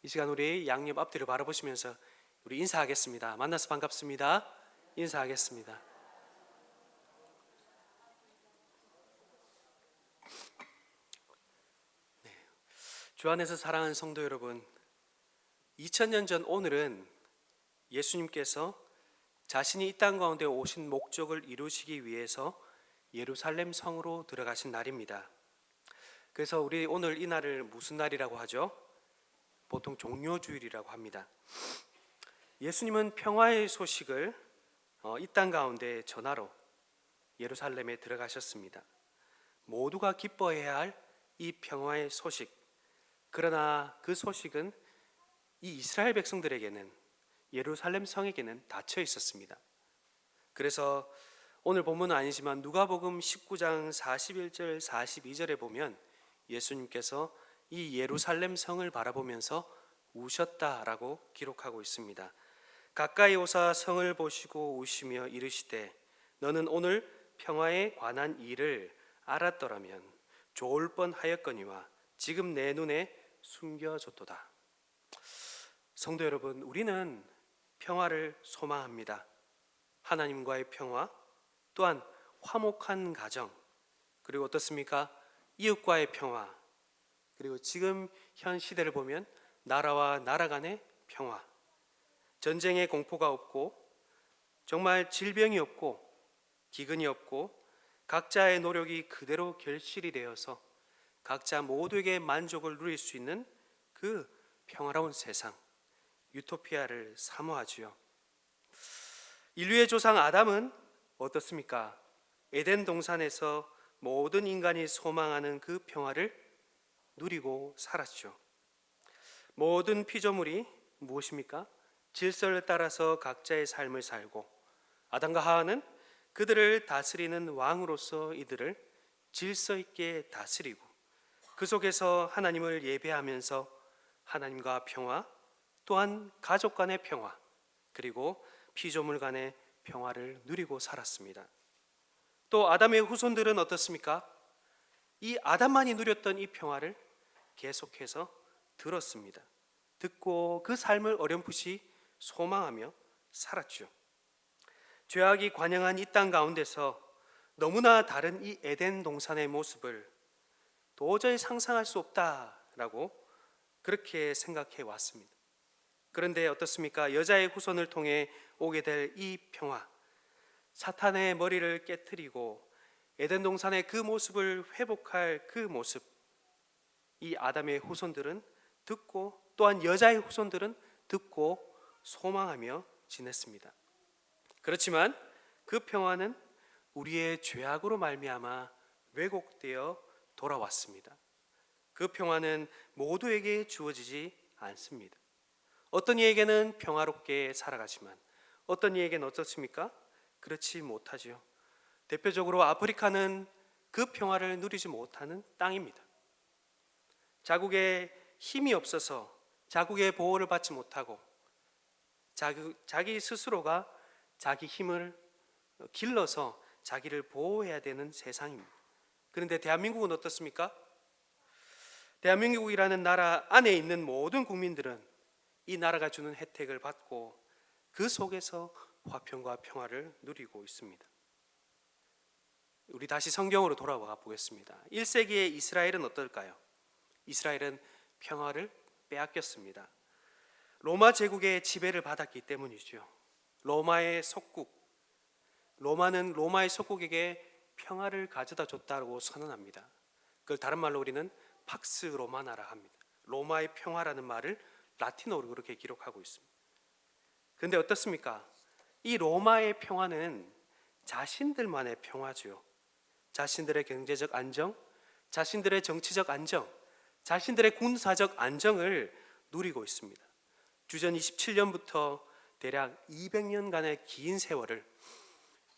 이 시간 우리 양옆 앞뒤를 바라보시면서 우리 인사하겠습니다. 만나서 반갑습니다. 인사하겠습니다. 주 안에서 사랑하는 성도 여러분, 2000년 전 오늘은 예수님께서 자신이 이 땅 가운데 오신 목적을 이루시기 위해서 예루살렘 성으로 들어가신 날입니다. 그래서 우리 오늘 이 날을 무슨 날이라고 하죠? 보통 종료주일이라고 합니다. 예수님은 평화의 소식을 이 땅 가운데 전하러 예루살렘에 들어가셨습니다. 모두가 기뻐해야 할 이 평화의 소식, 그러나 그 소식은 이 이스라엘 백성들에게는, 예루살렘 성에게는 닫혀 있었습니다. 그래서 오늘 본문은 아니지만 누가복음 19장 41절 42절에 보면 예수님께서 이 예루살렘 성을 바라보면서 우셨다라고 기록하고 있습니다. 가까이 오사 성을 보시고 우시며 이르시되 너는 오늘 평화에 관한 일을 알았더라면 좋을 뻔하였거니와 지금 내 눈에 숨겨졌도다. 성도 여러분, 우리는 평화를 소망합니다. 하나님과의 평화, 또한 화목한 가정, 그리고 어떻습니까? 이웃과의 평화, 그리고 지금 현 시대를 보면 나라와 나라 간의 평화, 전쟁의 공포가 없고 정말 질병이 없고 기근이 없고 각자의 노력이 그대로 결실이 되어서 각자 모두에게 만족을 누릴 수 있는 그 평화로운 세상, 유토피아를 사모하지요. 인류의 조상 아담은 어떻습니까? 에덴 동산에서 모든 인간이 소망하는 그 평화를 누리고 살았죠. 모든 피조물이 무엇입니까? 질서를 따라서 각자의 삶을 살고 아담과 하와는 그들을 다스리는 왕으로서 이들을 질서 있게 다스리고 그 속에서 하나님을 예배하면서 하나님과 평화, 또한 가족 간의 평화, 그리고 피조물 간의 평화를 누리고 살았습니다. 또 아담의 후손들은 어떻습니까? 이 아담만이 누렸던 이 평화를 계속해서 들었습니다. 듣고 그 삶을 어렴풋이 소망하며 살았죠. 죄악이 관영한 이 땅 가운데서 너무나 다른 이 에덴 동산의 모습을 도저히 상상할 수 없다라고 그렇게 생각해 왔습니다. 그런데 어떻습니까? 여자의 후손을 통해 오게 될 이 평화, 사탄의 머리를 깨트리고 에덴 동산의 그 모습을 회복할 그 모습, 이 아담의 후손들은 듣고 또한 여자의 후손들은 듣고 소망하며 지냈습니다. 그렇지만 그 평화는 우리의 죄악으로 말미암아 왜곡되어 돌아왔습니다. 그 평화는 모두에게 주어지지 않습니다. 어떤 이에게는 평화롭게 살아가지만 어떤 이에게는 어떻습니까? 그렇지 못하지요. 대표적으로 아프리카는 그 평화를 누리지 못하는 땅입니다. 자국에 힘이 없어서 자국의 보호를 받지 못하고 자기 스스로가 자기 힘을 길러서 자기를 보호해야 되는 세상입니다. 그런데 대한민국은 어떻습니까? 대한민국이라는 나라 안에 있는 모든 국민들은 이 나라가 주는 혜택을 받고 그 속에서 화평과 평화를 누리고 있습니다. 우리 다시 성경으로 돌아와 보겠습니다. 1세기의 이스라엘은 어떨까요? 이스라엘은 평화를 빼앗겼습니다. 로마 제국의 지배를 받았기 때문이죠. 로마의 속국, 로마는 로마의 속국에게 평화를 가져다 줬다고 선언합니다. 그걸 다른 말로 우리는 팍스 로마나라 합니다. 로마의 평화라는 말을 라틴어로 그렇게 기록하고 있습니다. 그런데 어떻습니까? 이 로마의 평화는 자신들만의 평화죠. 자신들의 경제적 안정, 자신들의 정치적 안정, 자신들의 군사적 안정을 누리고 있습니다. 주전 27년부터 대략 200년간의 긴 세월을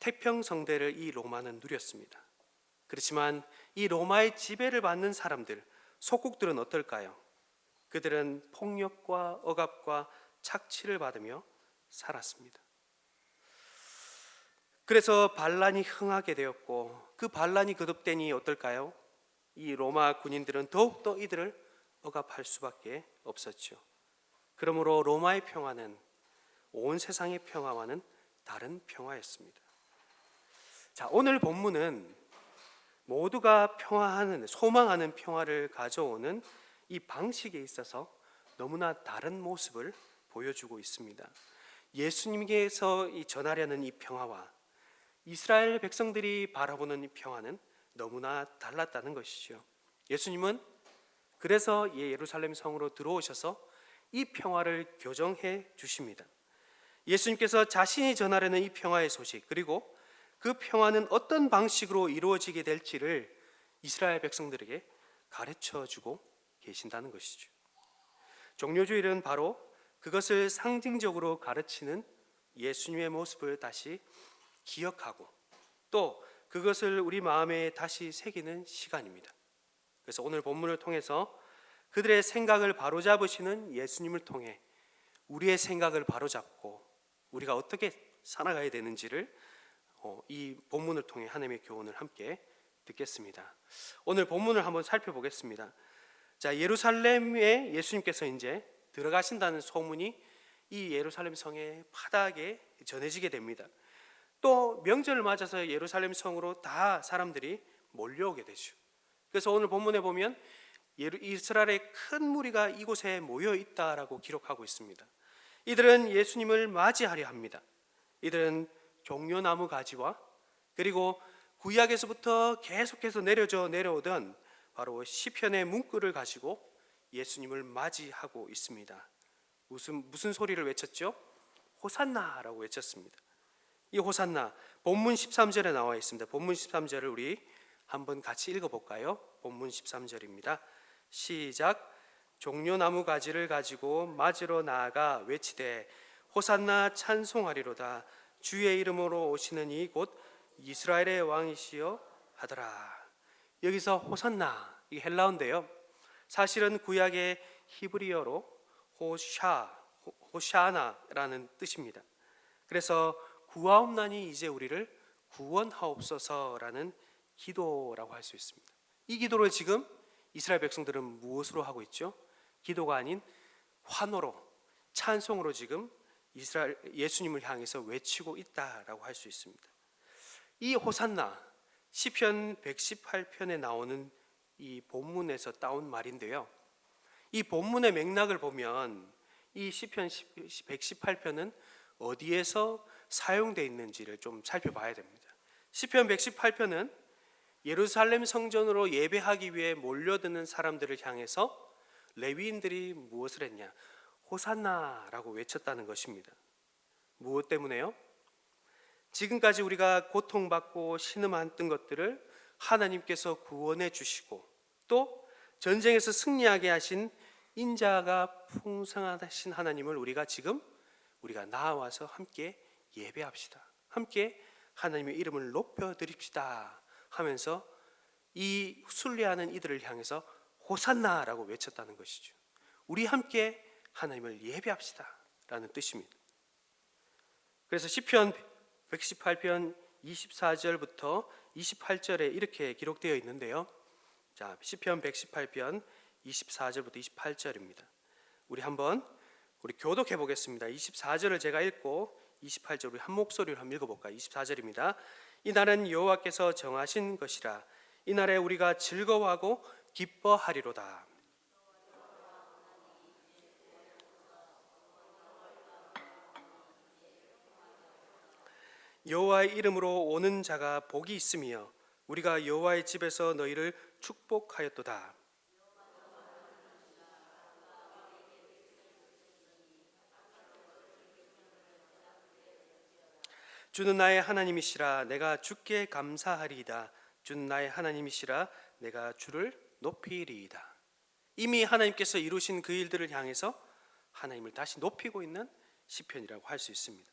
태평성대를 이 로마는 누렸습니다. 그렇지만 이 로마의 지배를 받는 사람들, 속국들은 어떨까요? 그들은 폭력과 억압과 착취를 받으며 살았습니다. 그래서 반란이 흥하게 되었고 그 반란이 거듭되니 어떨까요? 이 로마 군인들은 더욱더 이들을 억압할 수밖에 없었죠. 그러므로 로마의 평화는 온 세상의 평화와는 다른 평화였습니다. 자, 오늘 본문은 모두가 평화하는, 소망하는 평화를 가져오는 이 방식에 있어서 너무나 다른 모습을 보여주고 있습니다. 예수님께서 전하려는 이 평화와 이스라엘 백성들이 바라보는 이 평화는 너무나 달랐다는 것이죠. 예수님은 그래서 예루살렘 성으로 들어오셔서 이 평화를 교정해 주십니다. 예수님께서 자신이 전하려는 이 평화의 소식, 그리고 그 평화는 어떤 방식으로 이루어지게 될지를 이스라엘 백성들에게 가르쳐 주고 계신다는 것이죠. 종료주일은 바로 그것을 상징적으로 가르치는 예수님의 모습을 다시 기억하고 또 그것을 우리 마음에 다시 새기는 시간입니다. 그래서 오늘 본문을 통해서 그들의 생각을 바로잡으시는 예수님을 통해 우리의 생각을 바로잡고 우리가 어떻게 살아가야 되는지를 이 본문을 통해 하나님의 교훈을 함께 듣겠습니다. 오늘 본문을 한번 살펴보겠습니다. 자, 예루살렘에 예수님께서 이제 들어가신다는 소문이 이 예루살렘 성의 바닥에 전해지게 됩니다. 또 명절을 맞아서 예루살렘 성으로 다 사람들이 몰려오게 되죠. 그래서 오늘 본문에 보면 이스라엘의 큰 무리가 이곳에 모여 있다라고 기록하고 있습니다. 이들은 예수님을 맞이하려 합니다. 이들은 종려나무 가지와 그리고 구약에서부터 계속해서 내려오던 바로 시편의 문구를 가지고 예수님을 맞이하고 있습니다. 무슨 소리를 외쳤죠? 호산나라고 외쳤습니다. 이 호산나 본문 13절에 나와 있습니다. 본문 13절을 우리 한번 같이 읽어볼까요? 본문 13절입니다. 시작. 종려나무 가지를 가지고 맞으러 나아가 외치되 호산나 찬송하리로다. 주의 이름으로 오시는 이 곧 이스라엘의 왕이시여 하더라. 여기서 호산나, 이 헬라어인데요, 사실은 구약의 히브리어로 호샤나라는 뜻입니다. 그래서 구하옵나니 이제 우리를 구원하옵소서라는 기도라고 할 수 있습니다. 이 기도를 지금 이스라엘 백성들은 무엇으로 하고 있죠? 기도가 아닌 환호로, 찬송으로 지금 예수님을 향해서 외치고 있다라고 할 수 있습니다. 이 호산나, 시편 118편에 나오는 이 본문에서 따온 말인데요, 이 본문의 맥락을 보면 이 시편 118편은 어디에서 사용되어 있는지를 좀 살펴봐야 됩니다. 시편 118편은 예루살렘 성전으로 예배하기 위해 몰려드는 사람들을 향해서 레위인들이 무엇을 했냐? 호산나라고 외쳤다는 것입니다. 무엇 때문에요? 지금까지 우리가 고통받고 신음했던 것들을 하나님께서 구원해 주시고 또 전쟁에서 승리하게 하신 인자가 풍성하신 하나님을 우리가 나와서 함께 예배합시다. 함께 하나님의 이름을 높여 드립시다 하면서 이 순례하는 이들을 향해서 호산나라고 외쳤다는 것이죠. 우리 함께 하나님을 예배합시다 라는 뜻입니다. 그래서 시편 118편 24절부터 28절에 이렇게 기록되어 있는데요, 자, 시편 118편 24절부터 28절입니다. 우리 교독해 보겠습니다. 24절을 제가 읽고 28절 우리 한 목소리로 한번 읽어볼까요? 24절입니다. 이날은 여호와께서 정하신 것이라. 이날에 우리가 즐거워하고 기뻐하리로다. 여호와의 이름으로 오는 자가 복이 있으며 우리가 여호와의 집에서 너희를 축복하였도다. 주는 나의 하나님이시라. 내가 주께 감사하리이다. 주는 나의 하나님이시라. 내가 주를 높이리이다. 이미 하나님께서 이루신 그 일들을 향해서 하나님을 다시 높이고 있는 시편이라고 할 수 있습니다.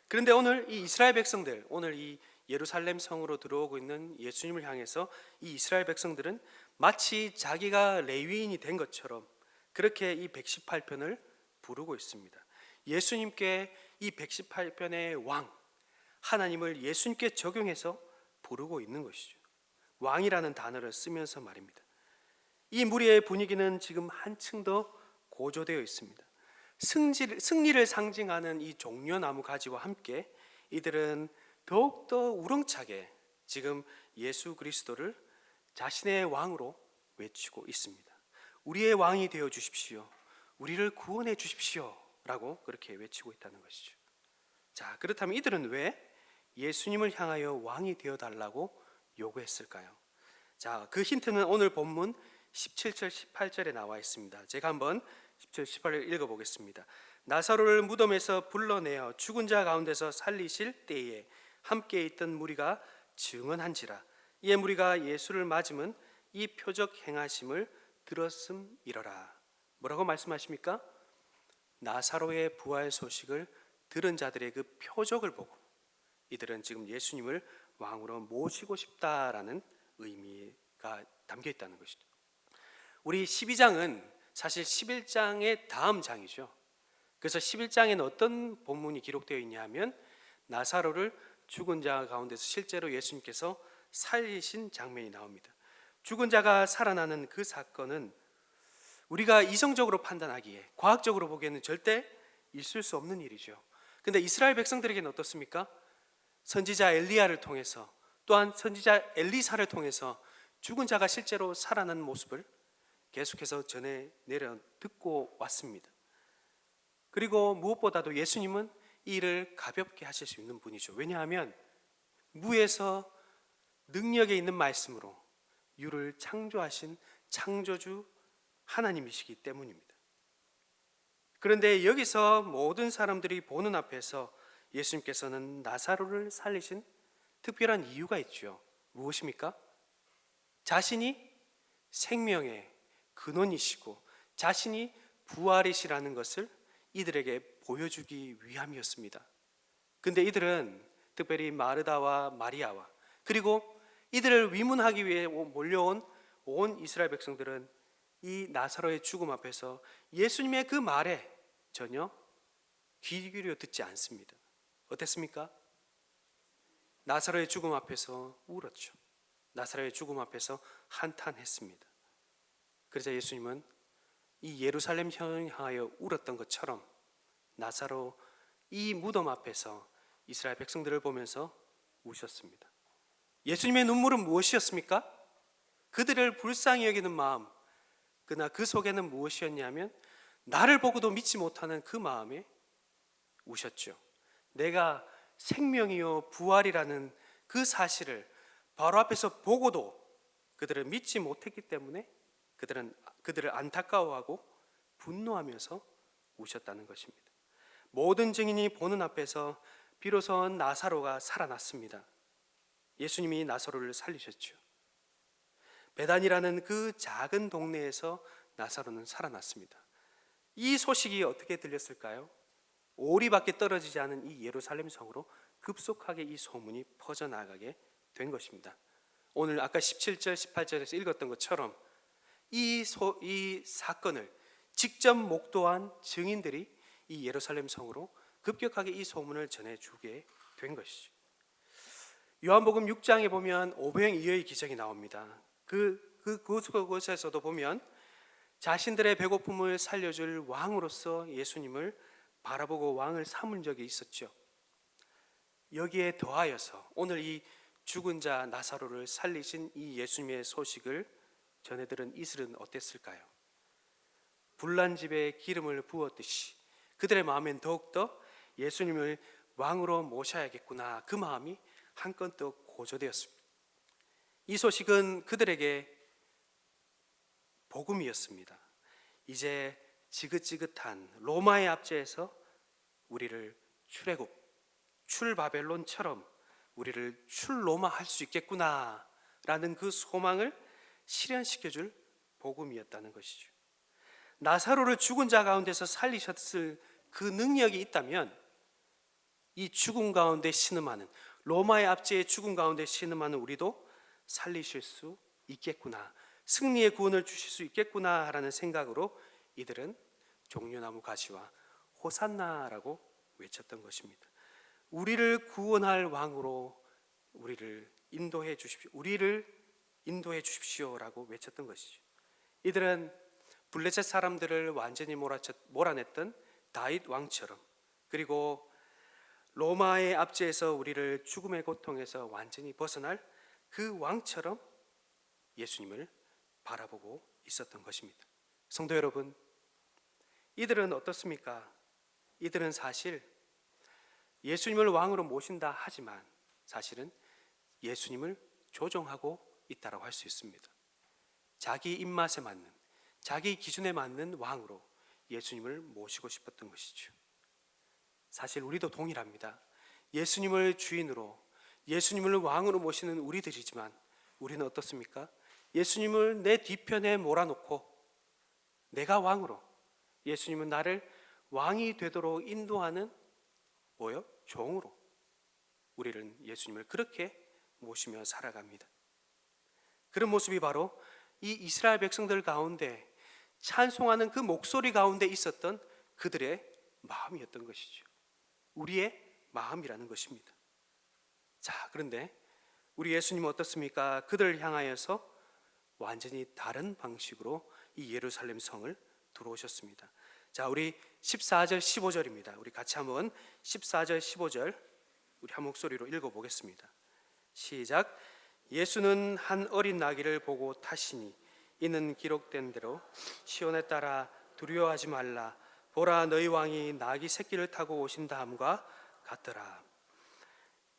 그런데 오늘 이 이스라엘 백성들, 오늘 이 예루살렘 성으로 들어오고 있는 예수님을 향해서 이 이스라엘 백성들은 마치 자기가 레위인이 된 것처럼 그렇게 이 118편을 부르고 있습니다. 예수님께 이 118편의 왕, 하나님을 예수님께 적용해서 부르고 있는 것이죠. 왕이라는 단어를 쓰면서 말입니다. 이 무리의 분위기는 지금 한층 더 고조되어 있습니다. 승리를 상징하는 이 종려나무 가지와 함께 이들은 더욱더 우렁차게 지금 예수 그리스도를 자신의 왕으로 외치고 있습니다. 우리의 왕이 되어 주십시오. 우리를 구원해 주십시오. 라고 그렇게 외치고 있다는 것이죠. 자, 그렇다면 이들은 왜 예수님을 향하여 왕이 되어 달라고 요구했을까요? 자, 그 힌트는 오늘 본문 17절 18절에 나와 있습니다. 제가 한번 17, 18절 읽어보겠습니다. 나사로를 무덤에서 불러내어 죽은 자 가운데서 살리실 때에 함께 있던 무리가 증언한지라. 이에 무리가 예수를 맞으면 이 표적 행하심을 들었음이러라. 뭐라고 말씀하십니까? 나사로의 부활 소식을 들은 자들의 그 표적을 보고 이들은 지금 예수님을 왕으로 모시고 싶다라는 의미가 담겨 있다는 것이죠. 우리 12장은 사실 11장의 다음 장이죠. 그래서 11장에는 어떤 본문이 기록되어 있냐 하면 나사로를 죽은 자 가운데서 실제로 예수님께서 살리신 장면이 나옵니다. 죽은 자가 살아나는 그 사건은 우리가 이성적으로 판단하기에, 과학적으로 보기에는 절대 있을 수 없는 일이죠. 근데 이스라엘 백성들에게는 어떻습니까? 선지자 엘리야를 통해서, 또한 선지자 엘리사를 통해서 죽은 자가 실제로 살아난 모습을 계속해서 전해 내려 듣고 왔습니다. 그리고 무엇보다도 예수님은 이 일을 가볍게 하실 수 있는 분이죠. 왜냐하면 무에서 능력에 있는 말씀으로 유를 창조하신 창조주 하나님이시기 때문입니다. 그런데 여기서 모든 사람들이 보는 앞에서 예수님께서는 나사로를 살리신 특별한 이유가 있죠. 무엇입니까? 자신이 생명의 근원이시고 자신이 부활이시라는 것을 이들에게 보여주기 위함이었습니다. 근데 이들은 특별히 마르다와 마리아와 그리고 이들을 위문하기 위해 몰려온 온 이스라엘 백성들은 이 나사로의 죽음 앞에서 예수님의 그 말에 전혀 귀 기울여 듣지 않습니다. 어땠습니까? 나사로의 죽음 앞에서 울었죠. 나사로의 죽음 앞에서 한탄했습니다. 그래서 예수님은 이 예루살렘 향하여 울었던 것처럼 나사로 이 무덤 앞에서 이스라엘 백성들을 보면서 우셨습니다. 예수님의 눈물은 무엇이었습니까? 그들을 불쌍히 여기는 마음, 그러나 그 속에는 무엇이었냐면 나를 보고도 믿지 못하는 그 마음에 우셨죠. 내가 생명이요 부활이라는 그 사실을 바로 앞에서 보고도 그들은 믿지 못했기 때문에 그들을 안타까워하고 분노하면서 우셨다는 것입니다. 모든 증인이 보는 앞에서 비로소 나사로가 살아났습니다. 예수님이 나사로를 살리셨죠. 베단이라는 그 작은 동네에서 나사로는 살아났습니다. 이 소식이 어떻게 들렸을까요? 오리밖에 떨어지지 않은 이 예루살렘 성으로 급속하게 이 소문이 퍼져나가게 된 것입니다. 오늘 아까 17절, 18절에서 읽었던 것처럼 이 사건을 직접 목도한 증인들이 이 예루살렘 성으로 급격하게 이 소문을 전해주게 된 것이죠. 요한복음 6장에 보면 오병이어의 기적이 나옵니다. 그곳에서도 보면 자신들의 배고픔을 살려줄 왕으로서 예수님을 바라보고 왕을 삼은 적이 있었죠. 여기에 더하여서 오늘 이 죽은 자 나사로를 살리신 이 예수님의 소식을 전해들은 이슬은 어땠을까요? 불난 집에 기름을 부었듯이 그들의 마음엔 더욱더 예수님을 왕으로 모셔야겠구나 그 마음이 한껏 더 고조되었습니다. 이 소식은 그들에게 복음이었습니다. 이제 지긋지긋한 로마의 압제에서 우리를 출애굽, 출바벨론처럼 우리를 출로마 할 수 있겠구나 라는 그 소망을 실현시켜줄 복음이었다는 것이죠. 나사로를 죽은 자 가운데서 살리셨을 그 능력이 있다면 이 죽음 가운데 신음하는 로마의 압제의 죽음 가운데 신음하는 우리도 살리실 수 있겠구나, 승리의 구원을 주실 수 있겠구나 라는 생각으로 이들은 종려나무 가지와 호산나라고 외쳤던 것입니다. 우리를 구원할 왕으로 우리를 인도해 주십시오라고 외쳤던 것이죠. 이들은 블레셋 사람들을 완전히 몰아냈던 다윗 왕처럼, 그리고 로마의 압제에서 우리를 죽음의 고통에서 완전히 벗어날 그 왕처럼 예수님을 바라보고 있었던 것입니다. 성도 여러분, 이들은 어떻습니까? 이들은 사실 예수님을 왕으로 모신다 하지만 사실은 예수님을 조종하고 있다고 할 수 있습니다. 자기 입맛에 맞는, 자기 기준에 맞는 왕으로 예수님을 모시고 싶었던 것이죠. 사실 우리도 동일합니다. 예수님을 주인으로, 예수님을 왕으로 모시는 우리들이지만 우리는 어떻습니까? 예수님을 내 뒤편에 몰아놓고 내가 왕으로, 예수님은 나를 왕이 되도록 인도하는 뭐요? 종으로 우리는 예수님을 그렇게 모시며 살아갑니다. 그런 모습이 바로 이 이스라엘 백성들 가운데 찬송하는 그 목소리 가운데 있었던 그들의 마음이었던 것이죠. 우리의 마음이라는 것입니다. 자, 그런데 우리 예수님은 어떻습니까? 그들을 향하여서 완전히 다른 방식으로 이 예루살렘 성을 들어오셨습니다. 자, 우리 14절 15절입니다. 우리 같이 한번 14절 15절 우리 한 목소리로 읽어보겠습니다. 시작. 예수는 한 어린 나귀를 보고 타시니 이는 기록된 대로 시온에 따라 두려워하지 말라 보라 너희 왕이 나귀 새끼를 타고 오신다 함과 같더라.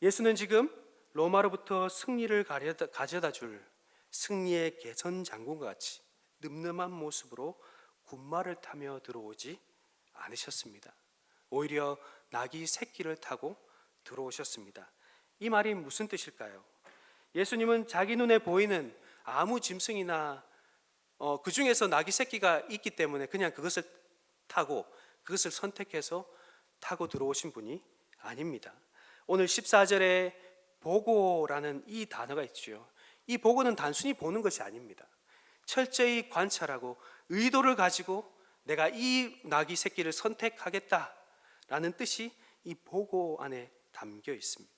예수는 지금 로마로부터 승리를 가져다 줄 승리의 개선 장군과 같이 늠름한 모습으로 군마를 타며 들어오지 않으셨습니다. 오히려 나귀 새끼를 타고 들어오셨습니다. 이 말이 무슨 뜻일까요? 예수님은 자기 눈에 보이는 아무 짐승이나 그 중에서 나귀 새끼가 있기 때문에 그냥 그것을 타고 그것을 선택해서 타고 들어오신 분이 아닙니다. 오늘 14절에 보고라는 이 단어가 있죠. 이 보고는 단순히 보는 것이 아닙니다. 철저히 관찰하고 의도를 가지고 내가 이 나귀 새끼를 선택하겠다라는 뜻이 이 보고 안에 담겨 있습니다.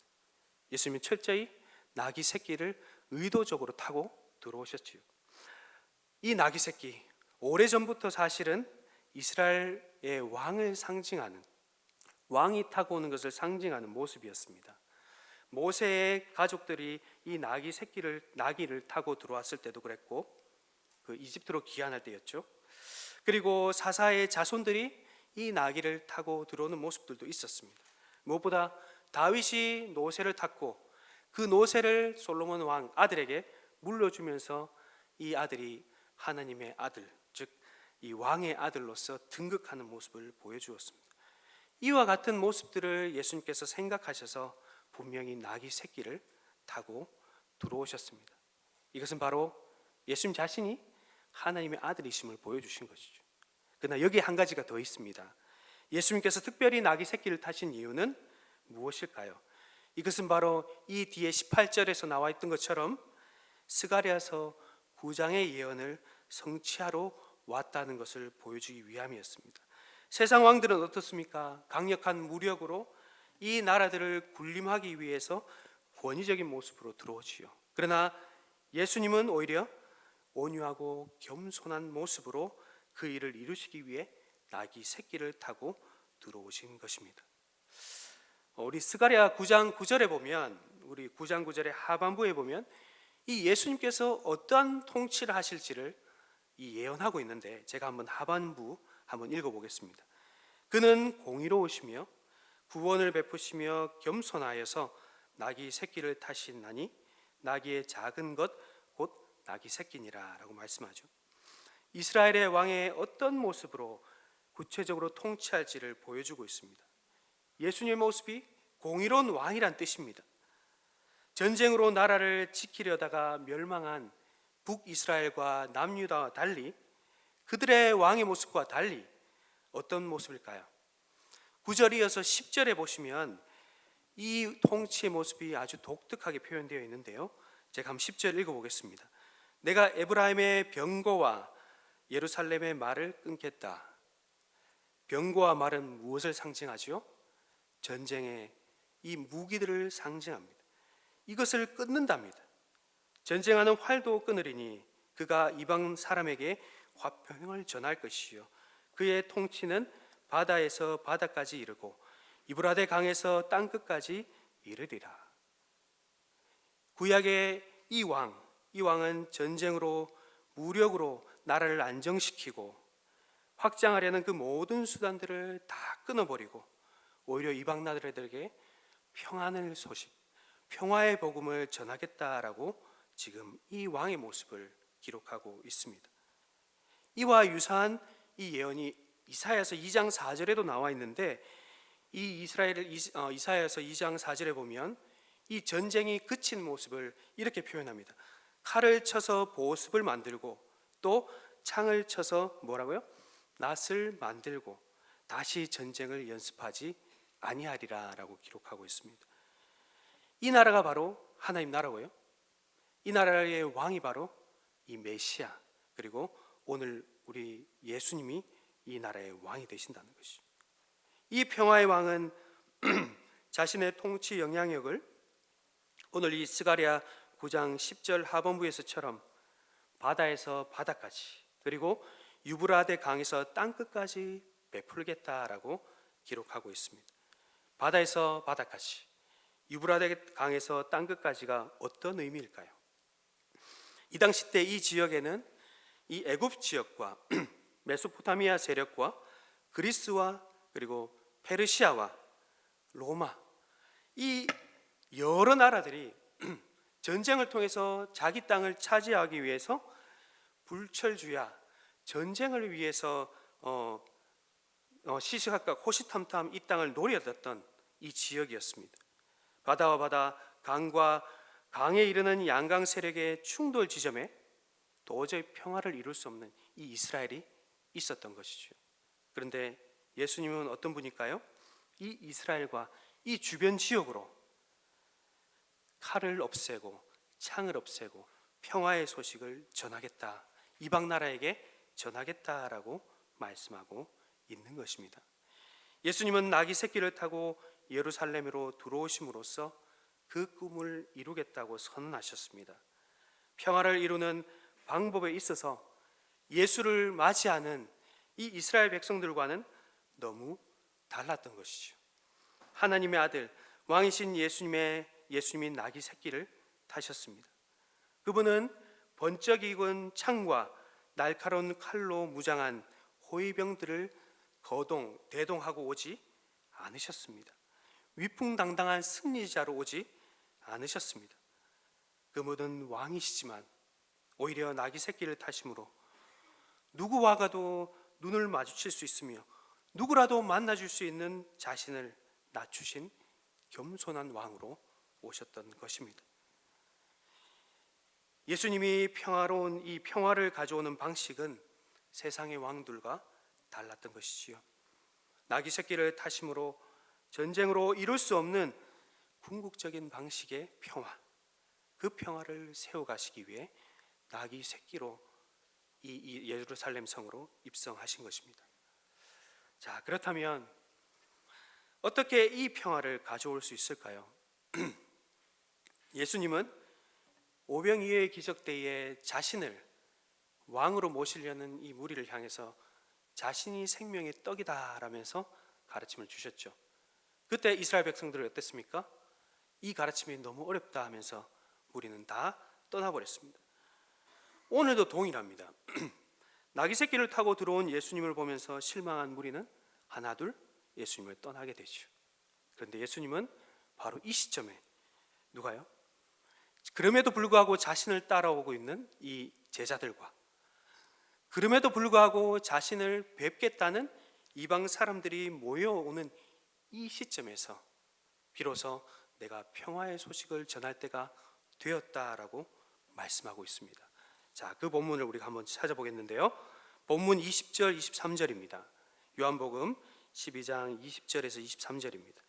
예수님은 철저히 나귀 새끼를 의도적으로 타고 들어오셨지요. 이 나귀 새끼, 오래전부터 사실은 이스라엘의 왕을 상징하는, 왕이 타고 오는 것을 상징하는 모습이었습니다. 모세의 가족들이 이 나귀를 타고 들어왔을 때도 그랬고, 그 이집트로 귀환할 때였죠. 그리고 사사의 자손들이 이 나귀를 타고 들어오는 모습들도 있었습니다. 무엇보다 다윗이 노새를 탔고 그 노새를 솔로몬 왕 아들에게 물려주면서 이 아들이 하나님의 아들, 즉 이 왕의 아들로서 등극하는 모습을 보여주었습니다. 이와 같은 모습들을 예수님께서 생각하셔서 분명히 나귀 새끼를 타고 들어오셨습니다. 이것은 바로 예수님 자신이 하나님의 아들이심을 보여주신 것이죠. 그러나 여기에 한 가지가 더 있습니다. 예수님께서 특별히 나귀 새끼를 타신 이유는 무엇일까요? 이것은 바로 이 뒤에 18절에서 나와 있던 것처럼 스가랴서 9장의 예언을 성취하러 왔다는 것을 보여주기 위함이었습니다. 세상 왕들은 어떻습니까? 강력한 무력으로 이 나라들을 군림하기 위해서 권위적인 모습으로 들어오지요. 그러나 예수님은 오히려 온유하고 겸손한 모습으로 그 일을 이루시기 위해 나귀 새끼를 타고 들어오신 것입니다. 우리 스가랴 9장 9절에 보면, 우리 9장 9절의 하반부에 보면 이 예수님께서 어떠한 통치를 하실지를 예언하고 있는데, 제가 한번 하반부 한번 읽어보겠습니다. 그는 공의로우시며 구원을 베푸시며 겸손하여서 나귀 새끼를 타시나니 나귀의 작은 것 곧 나귀 새끼니라 라고 말씀하죠. 이스라엘의 왕의 어떤 모습으로 구체적으로 통치할지를 보여주고 있습니다. 예수님의 모습이 공의로운 왕이란 뜻입니다. 전쟁으로 나라를 지키려다가 멸망한 북이스라엘과 남유다와 달리, 그들의 왕의 모습과 달리 어떤 모습일까요? 9절 이어서 10절에 보시면 이 통치의 모습이 아주 독특하게 표현되어 있는데요, 제가 한번 10절 읽어보겠습니다. 내가 에브라임의 병거와 예루살렘의 말을 끊겠다. 병거와 말은 무엇을 상징하죠? 전쟁의 이 무기들을 상징합니다. 이것을 끊는답니다. 전쟁하는 활도 끊으리니 그가 이방 사람에게 화평을 전할 것이요 그의 통치는 바다에서 바다까지 이르고 유브라데 강에서 땅 끝까지 이르리라. 구약의 이 왕은 전쟁으로 무력으로 나라를 안정시키고 확장하려는 그 모든 수단들을 다 끊어버리고 오히려 이방 나라들에게 평안의 소식, 평화의 복음을 전하겠다라고 지금 이 왕의 모습을 기록하고 있습니다. 이와 유사한 이 예언이 이사야서 2장 4절에도 나와 있는데, 이 이사야서 2장 4절에 보면 이 전쟁이 그친 모습을 이렇게 표현합니다. 칼을 쳐서 보습을 만들고 또 창을 쳐서 뭐라고요? 낫을 만들고 다시 전쟁을 연습하지 아니하리라라고 기록하고 있습니다. 이 나라가 바로 하나님 나라고요. 이 나라의 왕이 바로 이 메시아, 그리고 오늘 우리 예수님이 이 나라의 왕이 되신다는 것이죠. 이 평화의 왕은 자신의 통치 영향력을 오늘 이 스가랴 9장 10절 하반부에서처럼 바다에서 바다까지, 그리고 유브라데 강에서 땅 끝까지 베풀겠다라고 기록하고 있습니다. 바다에서 바다까지, 유브라데 강에서 땅 끝까지가 어떤 의미일까요? 이 당시 때 이 지역에는 이 애굽 지역과 메소포타미아 세력과 그리스와 그리고 페르시아와 로마, 이 여러 나라들이 전쟁을 통해서 자기 땅을 차지하기 위해서 불철주야, 전쟁을 위해서 시시각각 호시탐탐 이 땅을 노려졌던 이 지역이었습니다. 바다와 바다, 강과 강에 이르는 양강 세력의 충돌 지점에 도저히 평화를 이룰 수 없는 이 이스라엘이 있었던 것이죠. 그런데 예수님은 어떤 분일까요? 이 이스라엘과 이 주변 지역으로 칼을 없애고 창을 없애고 평화의 소식을 전하겠다, 이방 나라에게 전하겠다라고 말씀하고 있는 것입니다. 예수님은 나귀 새끼를 타고 예루살렘으로 들어오심으로써 그 꿈을 이루겠다고 선언하셨습니다. 평화를 이루는 방법에 있어서 예수를 맞이하는 이 이스라엘 백성들과는 너무 달랐던 것이죠. 하나님의 아들, 왕이신 예수님이 나귀 새끼를 타셨습니다. 그분은 번쩍 익은 창과 날카로운 칼로 무장한 호위병들을 대동하고 오지 않으셨습니다. 위풍당당한 승리자로 오지 않으셨습니다. 그분은 왕이시지만 오히려 나귀 새끼를 타심으로 누구와가도 눈을 마주칠 수 있으며 누구라도 만나줄 수 있는 자신을 낮추신 겸손한 왕으로 오셨던 것입니다. 예수님이 평화로운 이 평화를 가져오는 방식은 세상의 왕들과 달랐던 것이지요. 나귀 새끼를 타심으로 전쟁으로 이룰 수 없는 궁극적인 방식의 평화, 그 평화를 세워가시기 위해 나귀 새끼로 이 예루살렘 성으로 입성하신 것입니다. 자, 그렇다면 어떻게 이 평화를 가져올 수 있을까요? 예수님은 오병이어의 기적 때에 자신을 왕으로 모시려는 이 무리를 향해서 자신이 생명의 떡이다 라면서 가르침을 주셨죠. 그때 이스라엘 백성들은 어땠습니까? 이 가르침이 너무 어렵다 하면서 무리는 다 떠나버렸습니다. 오늘도 동일합니다. 나귀 새끼를 타고 들어온 예수님을 보면서 실망한 무리는 하나둘 예수님을 떠나게 되죠. 그런데 예수님은 바로 이 시점에 누가요? 그럼에도 불구하고 자신을 따라오고 있는 이 제자들과 그럼에도 불구하고 자신을 뵙겠다는 이방 사람들이 모여오는 이 시점에서 비로소 내가 평화의 소식을 전할 때가 되었다라고 말씀하고 있습니다. 자, 그 본문을 우리가 한번 찾아보겠는데요. 본문 20절, 23절입니다. 요한복음 12장 20절에서 23절입니다.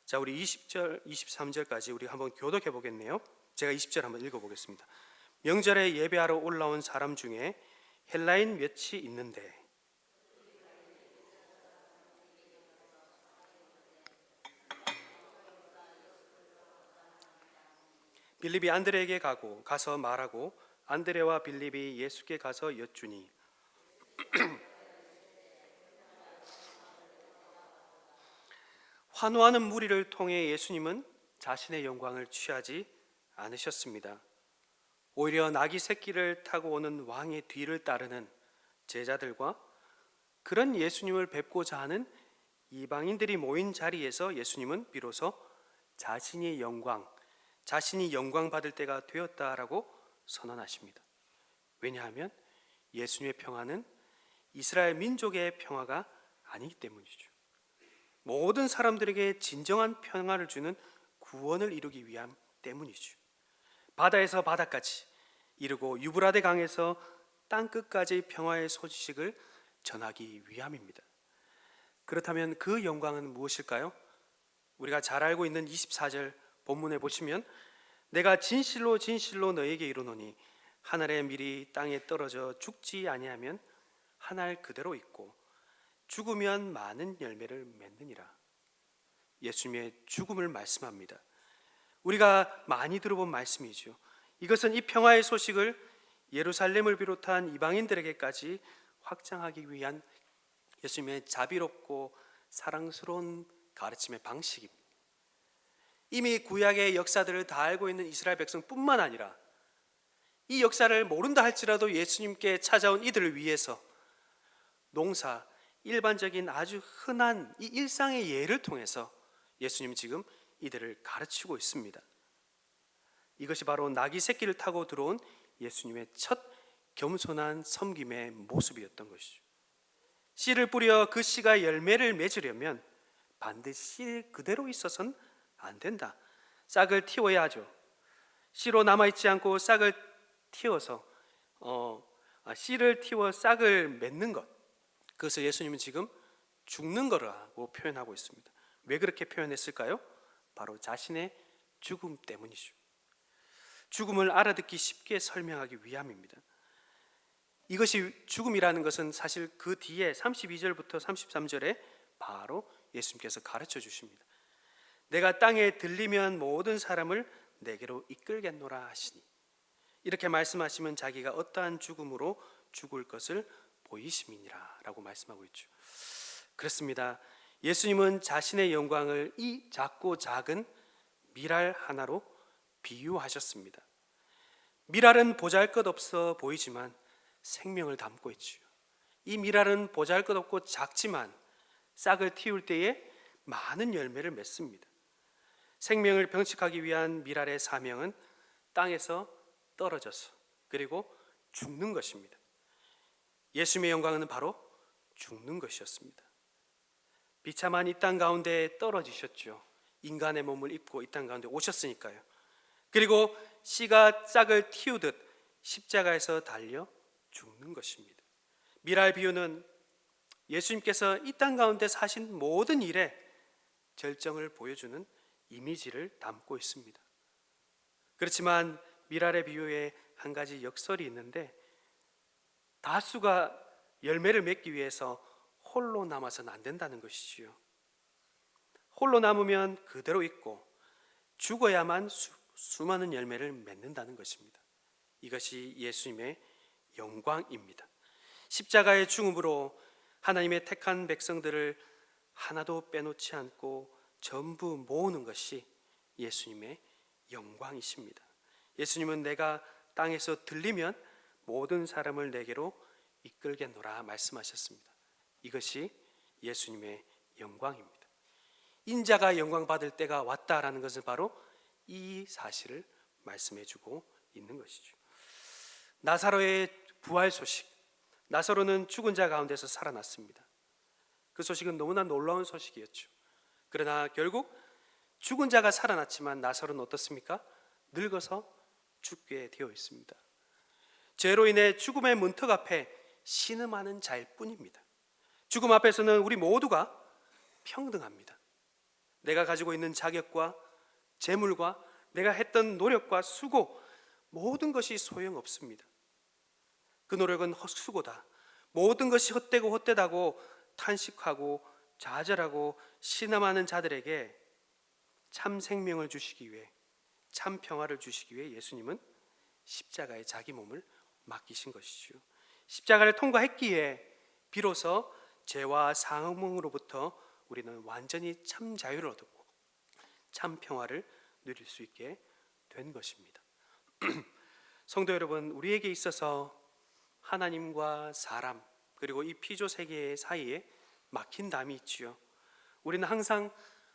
자, 우리 20절, 23절까지 우리 한번 교독해 보겠네요. 제가 20절 한번 읽어보겠습니다. 명절에 예배하러 올라온 사람 중에 헬라인 몇이 있는데 빌립이 안드레에게 가서 말하고 안드레와 빌립이 예수께 가서 여쭈니 환호하는 무리를 통해 예수님은 자신의 영광을 취하지 않으셨습니다. 오히려 나귀 새끼를 타고 오는 왕의 뒤를 따르는 제자들과 그런 예수님을 뵙고자 하는 이방인들이 모인 자리에서 예수님은 비로소 자신이 영광 받을 때가 되었다라고 선언하십니다. 왜냐하면 예수님의 평화는 이스라엘 민족의 평화가 아니기 때문이죠. 모든 사람들에게 진정한 평화를 주는 구원을 이루기 위함 때문이죠. 바다에서 바다까지 이르고 유브라데 강에서 땅끝까지 평화의 소식을 전하기 위함입니다. 그렇다면 그 영광은 무엇일까요? 우리가 잘 알고 있는 24절 본문에 보시면 내가 진실로 진실로 너에게 이르노니 한 알의 밀이 땅에 떨어져 죽지 아니하면 한 알 그대로 있고 죽으면 많은 열매를 맺느니라. 예수님의 죽음을 말씀합니다. 우리가 많이 들어본 말씀이죠. 이것은 이 평화의 소식을 예루살렘을 비롯한 이방인들에게까지 확장하기 위한 예수님의 자비롭고 사랑스러운 가르침의 방식입니다. 이미 구약의 역사들을 다 알고 있는 이스라엘 백성뿐만 아니라 이 역사를 모른다 할지라도 예수님께 찾아온 이들을 위해서 농사, 일반적인 아주 흔한 이 일상의 예를 통해서 예수님은 지금 이들을 가르치고 있습니다. 이것이 바로 나귀 새끼를 타고 들어온 예수님의 첫 겸손한 섬김의 모습이었던 것이죠. 씨를 뿌려 그 씨가 열매를 맺으려면 반드시 씨 그대로 있어서는 안 된다. 싹을 틔워야 하죠. 씨로 남아있지 않고 싹을 틔워서 씨를 틔워 싹을 맺는 것, 그것을 예수님은 지금 죽는 거라고 표현하고 있습니다. 왜 그렇게 표현했을까요? 바로 자신의 죽음 때문이죠. 죽음을 알아듣기 쉽게 설명하기 위함입니다. 이것이 죽음이라는 것은 사실 그 뒤에 32절부터 33절에 바로 예수님께서 가르쳐 주십니다. 내가 땅에 들리면 모든 사람을 내게로 이끌겠노라 하시니, 이렇게 말씀하시면 자기가 어떠한 죽음으로 죽을 것을 보이심이니라 라고 말씀하고 있죠. 그렇습니다. 예수님은 자신의 영광을 이 작고 작은 밀알 하나로 비유하셨습니다. 밀알은 보잘것없어 보이지만 생명을 담고 있지요. 이 밀알은 보잘것없고 작지만 싹을 틔울 때에 많은 열매를 맺습니다. 생명을 병식하기 위한 밀알의 사명은 땅에서 떨어져서 그리고 죽는 것입니다. 예수님의 영광은 바로 죽는 것이었습니다. 비참한 이 땅 가운데 떨어지셨죠. 인간의 몸을 입고 이 땅 가운데 오셨으니까요. 그리고 씨가 싹을 틔우듯 십자가에서 달려 죽는 것입니다. 밀알 비유는 예수님께서 이 땅 가운데 사신 모든 일에 절정을 보여주는 이미지를 담고 있습니다. 그렇지만 밀알의 비유에 한 가지 역설이 있는데, 다수가 열매를 맺기 위해서 홀로 남아서는 안 된다는 것이지요. 홀로 남으면 그대로 있고 죽어야만 수많은 열매를 맺는다는 것입니다. 이것이 예수님의 영광입니다. 십자가의 죽음으로 하나님의 택한 백성들을 하나도 빼놓지 않고 전부 모으는 것이 예수님의 영광이십니다. 예수님은 내가 땅에서 들리면 모든 사람을 내게로 이끌겠노라 말씀하셨습니다. 이것이 예수님의 영광입니다. 인자가 영광 받을 때가 왔다라는 것을 바로 이 사실을 말씀해 주고 있는 것이죠. 나사로의 부활 소식. 나사로는 죽은 자 가운데서 살아났습니다. 그 소식은 너무나 놀라운 소식이었죠. 그러나 결국 죽은 자가 살아났지만 나사로는 어떻습니까? 늙어서 죽게 되어 있습니다. 죄로 인해 죽음의 문턱 앞에 신음하는 자일 뿐입니다. 죽음 앞에서는 우리 모두가 평등합니다. 내가 가지고 있는 자격과 재물과 내가 했던 노력과 수고, 모든 것이 소용없습니다. 그 노력은 헛수고다. 모든 것이 헛되고 헛되다고 탄식하고 좌절하고 신음하는 자들에게 참 생명을 주시기 위해, 참 평화를 주시기 위해 예수님은 십자가에 자기 몸을 맡기신 것이죠. 십자가를 통과했기에 비로소 죄와 사망으로부터 우리는 완전히 참 자유를 얻고 참 평화를 누릴 수 있게 된 것입니다. 성도 여러분, 우리에게 있어서 하나님과 사람 그리고 이 피조 세계 사이에 막힌 담이 있지요. 우리는 항상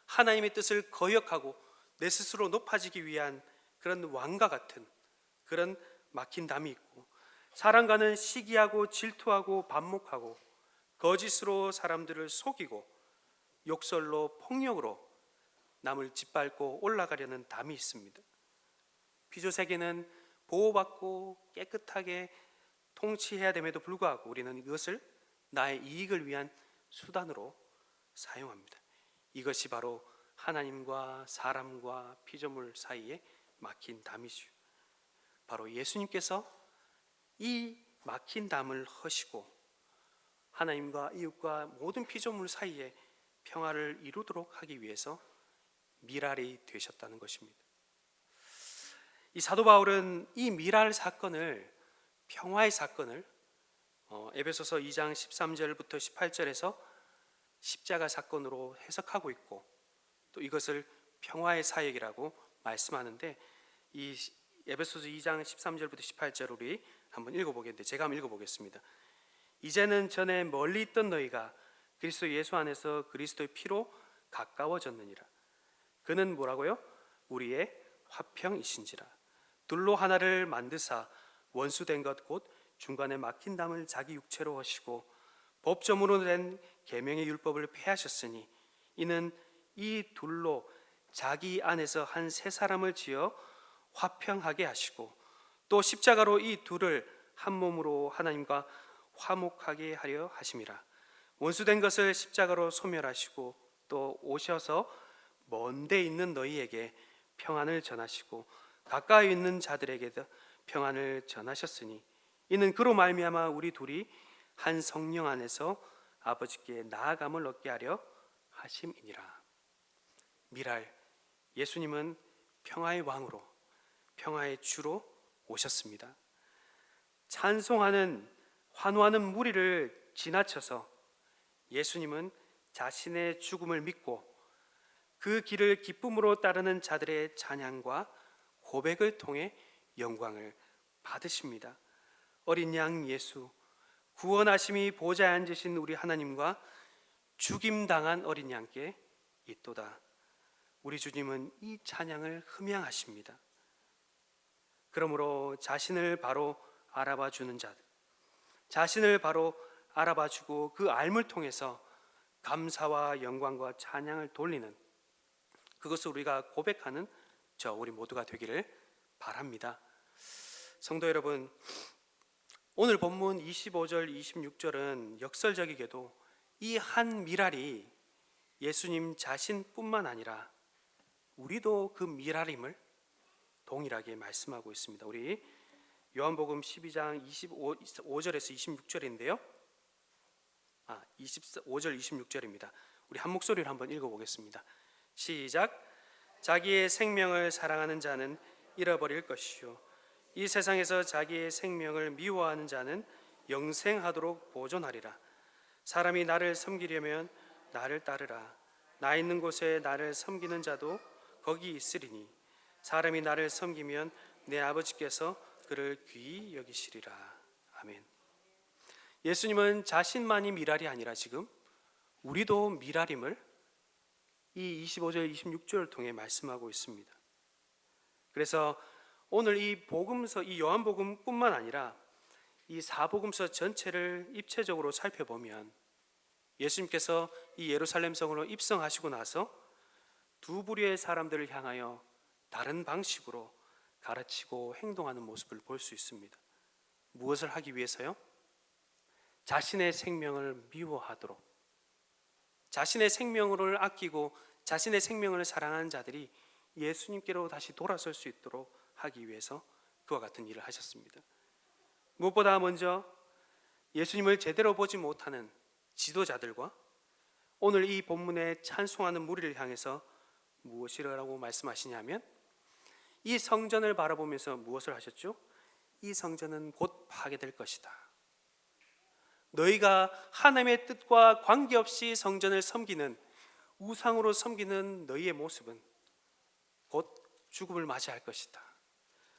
하나님의 뜻을 거역하고 내 스스로 높아지기 위한 그런 왕과 같은 그런 막힌 담이 있고, 사람과는 시기하고 질투하고 반목하고 거짓으로 사람들을 속이고 욕설로 폭력으로 남을 짓밟고 올라가려는 담이 있습니다. 피조 세계는 보호받고 깨끗하게 통치해야 됨에도 불구하고 우리는 이것을 나의 이익을 위한 수단으로 사용합니다. 이것이 바로 하나님과 사람과 피조물 사이에 막힌 담이죠. 바로 예수님께서 이 막힌 담을 허시고 하나님과 이웃과 모든 피조물 사이에 평화를 이루도록 하기 위해서 미랄이 되셨다는 것입니다. 이 사도 바울은 이 미랄 사건을, 평화의 사건을 에베소서 2장 13절부터 18절에서 십자가 사건으로 해석하고 있고, 또 이것을 평화의 사역이라고 말씀하는데, 이 에베소서 2장 13절부터 18절 우리 한번 읽어보겠는데, 제가 한번 읽어보겠습니다. 이제는 전에 멀리 있던 너희가 그리스도 예수 안에서 그리스도의 피로 가까워졌느니라. 그는 뭐라고요? 우리의 화평이신지라. 둘로 하나를 만드사 원수된 것 곧 중간에 막힌 담을 자기 육체로 하시고 법조문으로 된 계명의 율법을 폐하셨으니 이는 이 둘로 자기 안에서 한 세 사람을 지어 화평하게 하시고 또 십자가로 이 둘을 한 몸으로 하나님과 화목하게 하려 하심이라. 원수된 것을 십자가로 소멸하시고 또 오셔서 먼데 있는 너희에게 평안을 전하시고 가까이 있는 자들에게도 평안을 전하셨으니 이는 그로 말미암아 우리 둘이 한 성령 안에서 아버지께 나아감을 얻게 하려 하심이니라. 미랄, 예수님은 평화의 왕으로, 평화의 주로 오셨습니다. 찬송하는, 환호하는 무리를 지나쳐서 예수님은 자신의 죽음을 믿고 그 길을 기쁨으로 따르는 자들의 찬양과 고백을 통해 영광을 받으십니다. 어린 양 예수, 구원하심이 보좌에 앉으신 우리 하나님과 죽임당한 어린 양께 있도다. 우리 주님은 이 찬양을 흠양하십니다. 그러므로 자신을 바로 알아봐 주는 자들, 자신을 바로 알아봐 주고 그 알물 통해서 감사와 영광과 찬양을 돌리는, 그것을 우리가 고백하는 우리 모두가 되기를 바랍니다. 성도 여러분, 오늘 본문 25절 26절은 역설적이게도 이 한 미랄이 예수님 자신뿐만 아니라 우리도 그 미랄임을 동일하게 말씀하고 있습니다. 우리 요한복음 12장 25절에서 26절인데요. 25절 26절입니다. 우리 한 목소리로 한번 읽어보겠습니다. 시작. 자기의 생명을 사랑하는 자는 잃어버릴 것이요 이 세상에서 자기의 생명을 미워하는 자는 영생하도록 보존하리라. 사람이 나를 섬기려면 나를 따르라. 나 있는 곳에 나를 섬기는 자도 거기 있으리니 사람이 나를 섬기면 내 아버지께서 그를 귀히 여기시리라. 아멘. 예수님은 자신만이 미랄이 아니라 지금 우리도 미랄임을 이 25절 26절을 통해 말씀하고 있습니다. 그래서 오늘 이 복음서, 이 요한복음뿐만 아니라 이 사복음서 전체를 입체적으로 살펴보면 예수님께서 이 예루살렘 성으로 입성하시고 나서 두 부류의 사람들을 향하여 다른 방식으로 가르치고 행동하는 모습을 볼 수 있습니다. 무엇을 하기 위해서요? 자신의 생명을 미워하도록, 자신의 생명을 아끼고 자신의 생명을 사랑하는 자들이 예수님께로 다시 돌아설 수 있도록 하기 위해서 그와 같은 일을 하셨습니다. 무엇보다 먼저 예수님을 제대로 보지 못하는 지도자들과 오늘 이 본문에 찬송하는 무리를 향해서 무엇이라고 말씀하시냐면 이 성전을 바라보면서 무엇을 하셨죠? 이 성전은 곧 파괴될 것이다. 너희가 하나님의 뜻과 관계없이 성전을 섬기는 우상으로 섬기는 너희의 모습은 곧 죽음을 맞이할 것이다.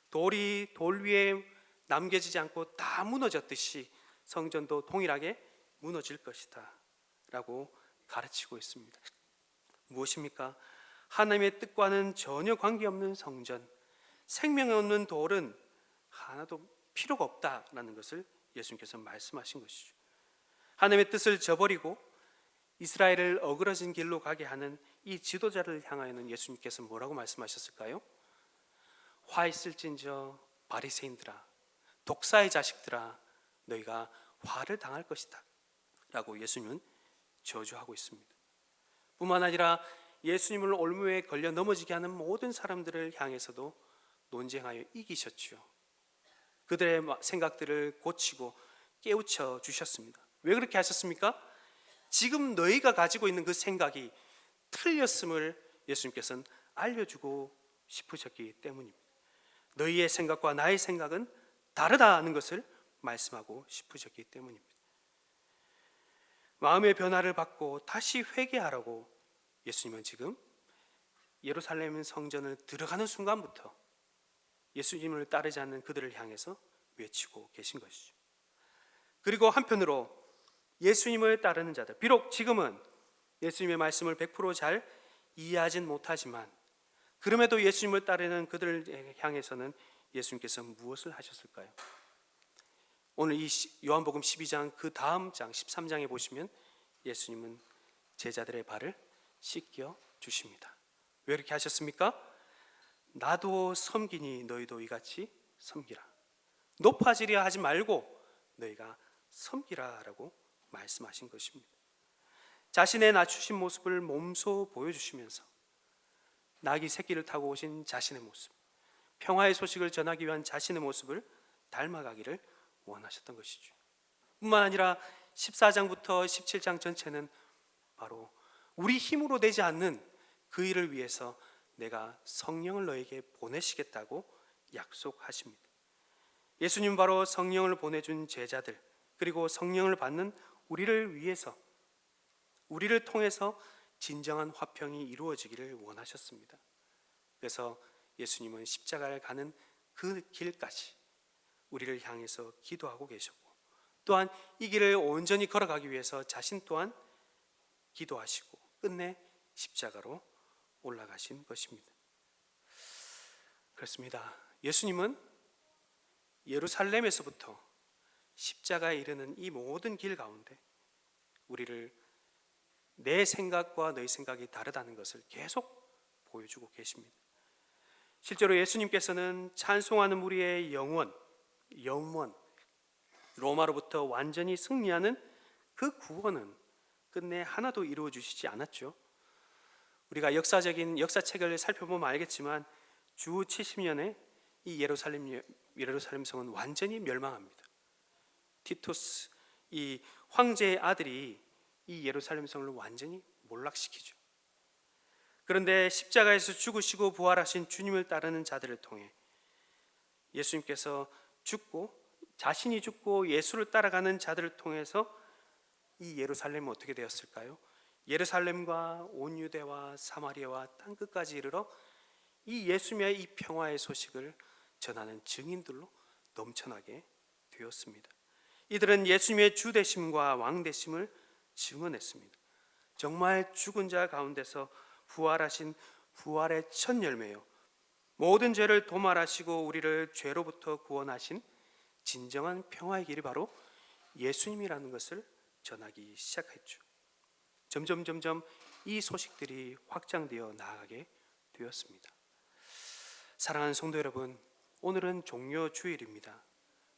돌이 돌 위에 남겨지지 않고 다 무너졌듯이 성전도 동일하게 무너질 것이다 라고 가르치고 있습니다. 무엇입니까? 하나님의 뜻과는 전혀 관계없는 성전, 생명 없는 돌은 하나도 필요가 없다라는 것을 예수님께서 말씀하신 것이죠. 하나님의 뜻을 저버리고 이스라엘을 어그러진 길로 가게 하는 이 지도자를 향하여는 예수님께서 뭐라고 말씀하셨을까요? 화 있을진저 바리새인들아, 독사의 자식들아, 너희가 화를 당할 것이다 라고 예수님은 저주하고 있습니다. 뿐만 아니라 예수님을 올무에 걸려 넘어지게 하는 모든 사람들을 향해서도 논쟁하여 이기셨죠. 그들의 생각들을 고치고 깨우쳐 주셨습니다. 왜 그렇게 하셨습니까? 지금 너희가 가지고 있는 그 생각이 틀렸음을 예수님께서는 알려주고 싶으셨기 때문입니다. 너희의 생각과 나의 생각은 다르다는 것을 말씀하고 싶으셨기 때문입니다. 마음의 변화를 받고 다시 회개하라고 예수님은 지금 예루살렘 성전을 들어가는 순간부터 예수님을 따르지 않는 그들을 향해서 외치고 계신 것이죠. 그리고 한편으로 예수님을 따르는 자들, 비록 지금은 예수님의 말씀을 100%잘 이해하진 못하지만 그럼에도 예수님을 따르는 그들을 향해서는 예수님께서 무엇을 하셨을까요? 오늘 이 요한복음 12장 그 다음 장 13장에 보시면 예수님은 제자들의 발을 씻겨 주십니다. 왜 이렇게 하셨습니까? 나도 섬기니 너희도 이같이 섬기라. 높아지려 하지 말고 너희가 섬기라 라고 말씀하신 것입니다. 자신의 낮추신 모습을 몸소 보여주시면서 나귀 새끼를 타고 오신 자신의 모습, 평화의 소식을 전하기 위한 자신의 모습을 닮아가기를 원하셨던 것이죠. 뿐만 아니라 14장부터 17장 전체는 바로 우리 힘으로 되지 않는 그 일을 위해서 내가 성령을 너에게 보내시겠다고 약속하십니다. 예수님 바로 성령을 보내준 제자들, 그리고 성령을 받는 우리를 위해서, 우리를 통해서 진정한 화평이 이루어지기를 원하셨습니다. 그래서 예수님은 십자가를 가는 그 길까지 우리를 향해서 기도하고 계셨고, 또한 이 길을 온전히 걸어가기 위해서 자신 또한 기도하시고 끝내 십자가로 올라가신 것입니다. 그렇습니다. 예수님은 예루살렘에서부터 십자가에 이르는 이 모든 길 가운데 우리를 내 생각과 너희 생각이 다르다는 것을 계속 보여주고 계십니다. 실제로 예수님께서는 찬송하는 무리의 영원, 로마로부터 완전히 승리하는 그 구원은 끝내 하나도 이루어 주시지 않았죠. 우리가 역사적인 역사책을 살펴보면 알겠지만 주 70년에 이 예루살렘 성은 완전히 멸망합니다. 티투스, 이 황제의 아들이 이 예루살렘 성을 완전히 몰락시키죠. 그런데 십자가에서 죽으시고 부활하신 주님을 따르는 자들을 통해 예수님께서 죽고 자신이 죽고 예수를 따라가는 자들을 통해서 이 예루살렘은 어떻게 되었을까요? 예루살렘과 온 유대와 사마리아와 땅끝까지 이르러 이 예수님의 이 평화의 소식을 전하는 증인들로 넘쳐나게 되었습니다. 이들은 예수님의 주 되심과 왕 되심을 증언했습니다. 정말 죽은 자 가운데서 부활하신 부활의 첫 열매요, 모든 죄를 도말하시고 우리를 죄로부터 구원하신 진정한 평화의 길이 바로 예수님이라는 것을 전하기 시작했죠. 점점 이 소식들이 확장되어 나아가게 되었습니다. 사랑하는 성도 여러분, 오늘은 종료주일입니다.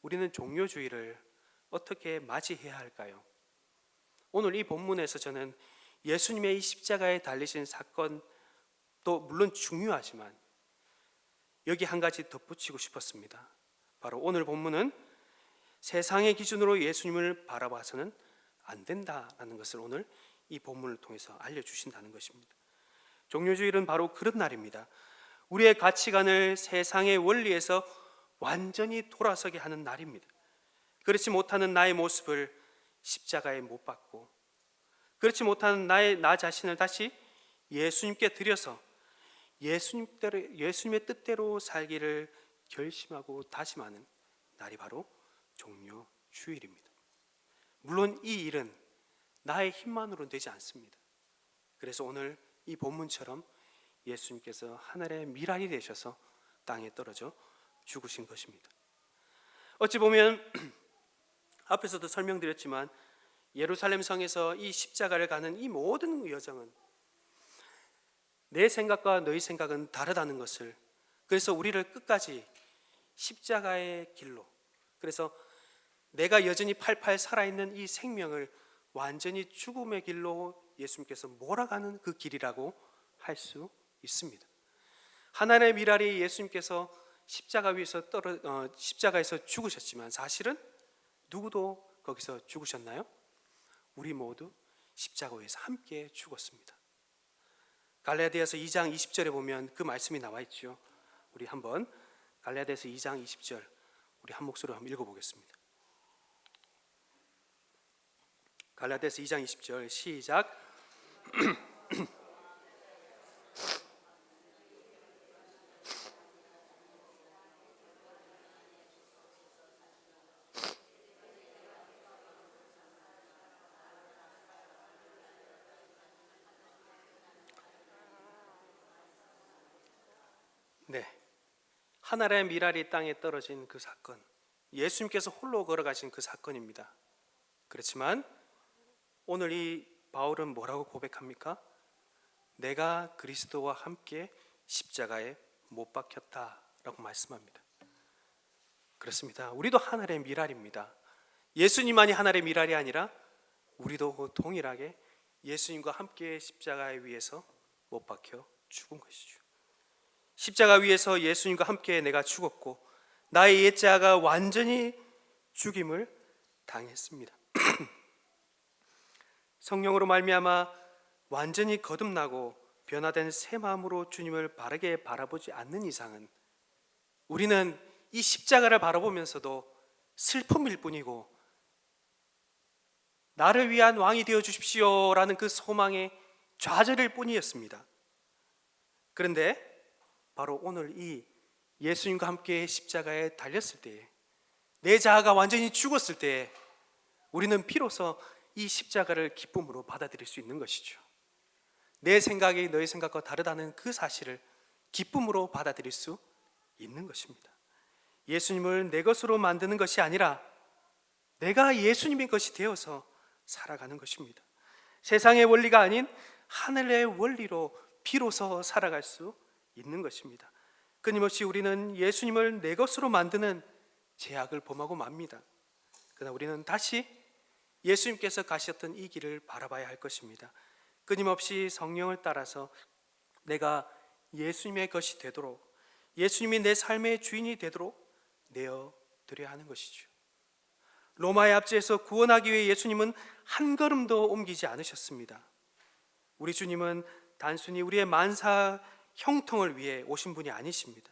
우리는 종료주일을 어떻게 맞이해야 할까요? 오늘 이 본문에서 저는 예수님의 이 십자가에 달리신 사건도 물론 중요하지만 여기 한 가지 덧붙이고 싶었습니다. 바로 오늘 본문은 세상의 기준으로 예수님을 바라봐서는 안 된다라는 것을 오늘 이 본문을 통해서 알려주신다는 것입니다. 종료주일은 바로 그런 날입니다. 우리의 가치관을 세상의 원리에서 완전히 돌아서게 하는 날입니다. 그렇지 못하는 나의 모습을 십자가에 못 박고, 그렇지 못하는 나 자신을 다시 예수님께 드려서 예수님의 뜻대로 살기를 결심하고 다짐하는 날이 바로 종려 주일입니다. 물론 이 일은 나의 힘만으로는 되지 않습니다. 그래서 오늘 이 본문처럼 예수님께서 하늘의 미랄이 되셔서 땅에 떨어져 죽으신 것입니다. 어찌 보면 앞에서도 설명드렸지만 예루살렘 성에서 이 십자가를 가는 이 모든 여정은 내 생각과 너희 생각은 다르다는 것을, 그래서 우리를 끝까지 십자가의 길로, 그래서 내가 여전히 팔팔 살아있는 이 생명을 완전히 죽음의 길로 예수님께서 몰아가는 그 길이라고 할 수 있습니다. 하나님의 미랄이 예수님께서 십자가에서 죽으셨지만 사실은 누구도 거기서 죽으셨나요? 우리 모두 십자가 위에서 함께 죽었습니다. 갈라디아서 2장 20절에 보면 그 말씀이 나와 있죠. 우리 한번 갈라디아서 2장 20절 우리 한 목소리로 한번 읽어보겠습니다. 갈라디아서 2장 20절 시작. 네, 하늘의 미랄이 땅에 떨어진 그 사건, 예수님께서 홀로 걸어가신 그 사건입니다. 그렇지만 오늘 이 바울은 뭐라고 고백합니까? 내가 그리스도와 함께 십자가에 못 박혔다라고 말씀합니다. 그렇습니다. 우리도 하늘의 미랄입니다. 예수님만이 하늘의 미랄이 아니라 우리도 동일하게 예수님과 함께 십자가 위에서 못 박혀 죽은 것이죠. 십자가 위에서 예수님과 함께 내가 죽었고 나의 옛자가 완전히 죽임을 당했습니다. 성령으로 말미암아 완전히 거듭나고 변화된 새 마음으로 주님을 바르게 바라보지 않는 이상은 우리는 이 십자가를 바라보면서도 슬픔일 뿐이고 나를 위한 왕이 되어 주십시오라는 그 소망의 좌절일 뿐이었습니다. 그런데 바로 오늘 이 예수님과 함께 십자가에 달렸을 때에, 내 자아가 완전히 죽었을 때에 우리는 비로소 이 십자가를 기쁨으로 받아들일 수 있는 것이죠. 내 생각이 너의 생각과 다르다는 그 사실을 기쁨으로 받아들일 수 있는 것입니다. 예수님을 내 것으로 만드는 것이 아니라 내가 예수님의 것이 되어서 살아가는 것입니다. 세상의 원리가 아닌 하늘의 원리로 비로소 살아갈 수 있는 것입니다. 끊임없이 우리는 예수님을 내 것으로 만드는 죄악을 범하고 맙니다. 그러나 우리는 다시 예수님께서 가셨던 이 길을 바라봐야 할 것입니다. 끊임없이 성령을 따라서 내가 예수님의 것이 되도록, 예수님이 내 삶의 주인이 되도록 내어드려야 하는 것이죠. 로마의 압제에서 구원하기 위해 예수님은 한 걸음도 옮기지 않으셨습니다. 우리 주님은 단순히 우리의 만사 형통을 위해 오신 분이 아니십니다.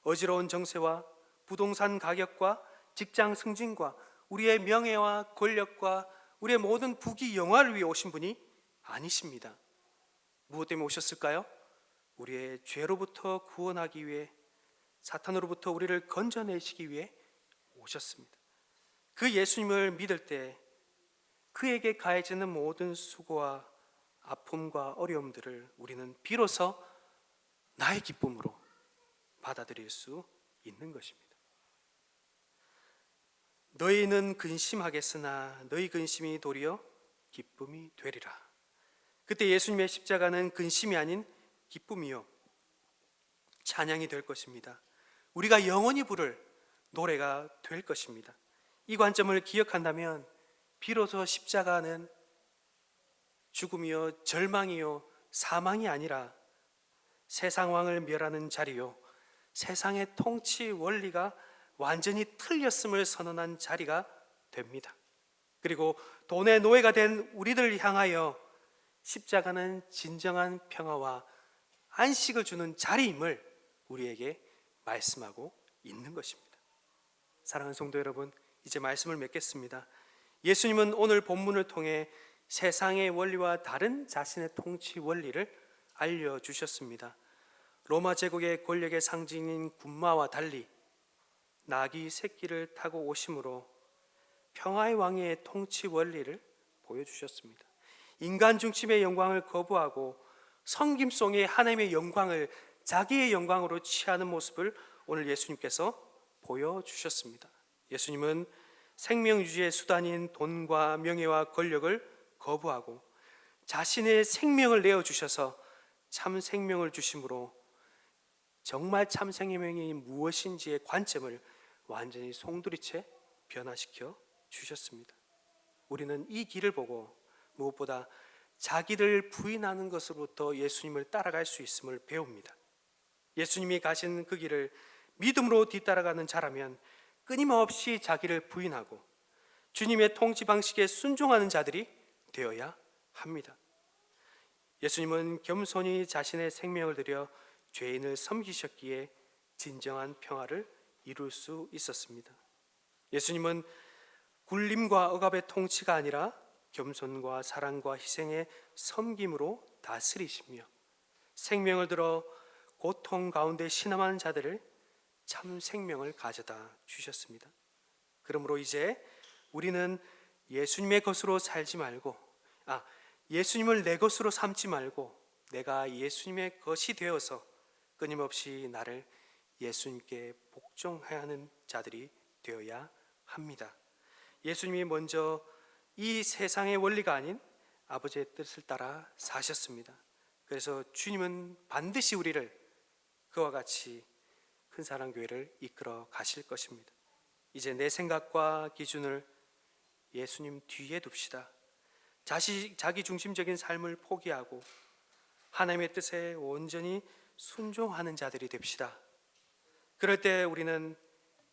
어지러운 정세와 부동산 가격과 직장 승진과 우리의 명예와 권력과 우리의 모든 부귀 영화를 위해 오신 분이 아니십니다. 무엇 때문에 오셨을까요? 우리의 죄로부터 구원하기 위해, 사탄으로부터 우리를 건져내시기 위해 오셨습니다. 그 예수님을 믿을 때 그에게 가해지는 모든 수고와 아픔과 어려움들을 우리는 비로소 나의 기쁨으로 받아들일 수 있는 것입니다. 너희는 근심하겠으나 너희 근심이 도리어 기쁨이 되리라. 그때 예수님의 십자가는 근심이 아닌 기쁨이요 찬양이 될 것입니다. 우리가 영원히 부를 노래가 될 것입니다. 이 관점을 기억한다면 비로소 십자가는 죽음이요 절망이요 사망이 아니라 세상 왕을 멸하는 자리요 세상의 통치 원리가 완전히 틀렸음을 선언한 자리가 됩니다. 그리고 돈의 노예가 된 우리들 향하여 십자가는 진정한 평화와 안식을 주는 자리임을 우리에게 말씀하고 있는 것입니다. 사랑하는 성도 여러분, 이제 말씀을 맺겠습니다. 예수님은 오늘 본문을 통해 세상의 원리와 다른 자신의 통치 원리를 알려주셨습니다. 로마 제국의 권력의 상징인 군마와 달리 나귀 새끼를 타고 오심으로 평화의 왕의 통치 원리를 보여주셨습니다. 인간 중심의 영광을 거부하고 성김송의 하나님의 영광을 자기의 영광으로 취하는 모습을 오늘 예수님께서 보여주셨습니다. 예수님은 생명 유지의 수단인 돈과 명예와 권력을 거부하고 자신의 생명을 내어주셔서 참 생명을 주심으로 정말 참 생명이 무엇인지의 관점을 완전히 송두리째 변화시켜 주셨습니다. 우리는 이 길을 보고 무엇보다 자기를 부인하는 것으로부터 예수님을 따라갈 수 있음을 배웁니다. 예수님이 가신 그 길을 믿음으로 뒤따라가는 자라면 끊임없이 자기를 부인하고 주님의 통치 방식에 순종하는 자들이 되어야 합니다. 예수님은 겸손히 자신의 생명을 들여 죄인을 섬기셨기에 진정한 평화를 이룰 수 있었습니다. 예수님은 굴림과 억압의 통치가 아니라 겸손과 사랑과 희생의 섬김으로 다스리시며 생명을 들어 고통 가운데 신음하는 자들을 참 생명을 가져다 주셨습니다. 그러므로 이제 우리는 예수님의 것으로 살지 말고 예수님을 내 것으로 삼지 말고 내가 예수님의 것이 되어서 끊임없이 나를 예수님께 복종해야 하는 자들이 되어야 합니다. 예수님이 먼저 이 세상의 원리가 아닌 아버지의 뜻을 따라 사셨습니다. 그래서 주님은 반드시 우리를 그와 같이 큰 사랑교회를 이끌어 가실 것입니다. 이제 내 생각과 기준을 예수님 뒤에 둡시다. 자기 중심적인 삶을 포기하고 하나님의 뜻에 온전히 순종하는 자들이 됩시다. 그럴 때 우리는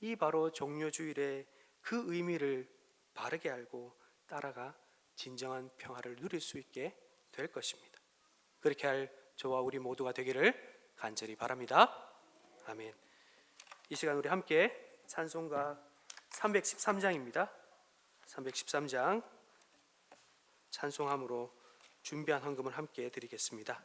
이 바로 종료주일의 그 의미를 바르게 알고 따라가 진정한 평화를 누릴 수 있게 될 것입니다. 그렇게 할 저와 우리 모두가 되기를 간절히 바랍니다. 아멘. 이 시간 우리 함께 찬송가 313장입니다. 313장 찬송함으로 준비한 헌금을 함께 드리겠습니다.